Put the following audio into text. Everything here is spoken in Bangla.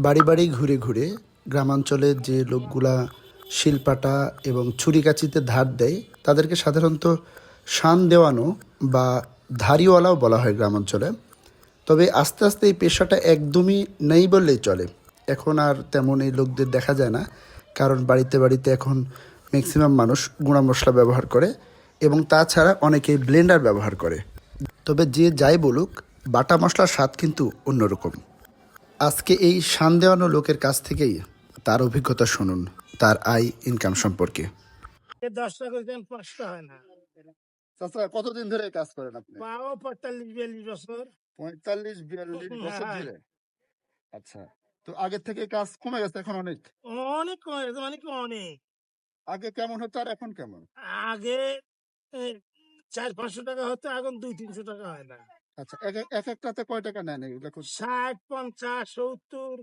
বাড়ি বাড়ি ঘুরে ঘুরে গ্রামাঞ্চলে যে লোকগুলা শিলপাটা এবং ছুরিকাচিতে ধার দেয় তাদেরকে সাধারণত শান দেওয়ানো বা ধারিওয়ালাও বলা হয় গ্রামাঞ্চলে। তবে আস্তে আস্তে এই পেশাটা একদমই নেই বললেই চলে। এখন আর তেমন এই লোকদের দেখা যায় না, কারণ বাড়িতে বাড়িতে এখন ম্যাক্সিমাম মানুষ গুঁড়া মশলা ব্যবহার করে এবং তাছাড়া অনেকেই ব্লেন্ডার ব্যবহার করে। তবে যে যাই বলুক, বাটা মশলার স্বাদ কিন্তু অন্যরকম। আজকে এই শান দেওয়ানো লোকের কাছ থেকেই তার অভিজ্ঞতা শুনুন, তার আয় ইনকাম সম্পর্কে। 10 টাকা করে 5টা হয় না। চাচা, কতদিন ধরে কাজ করেন আপনি? পাও 45-42 বছর। 45-42 বছর হ্যাঁ, ধরে। আচ্ছা, তো আগের থেকে কাজ কমে গেছে এখন অনেক। অনেক কমে গেছে, মানে কি অনেক। আগে কেমন হতো আর এখন কেমন? আগে 400-500 টাকা হতো, এখন 200-300 টাকা হয় না। আচ্ছা, এক একটাতে কয় টাকা নেন এগুলো করতে? 60, 50, 70।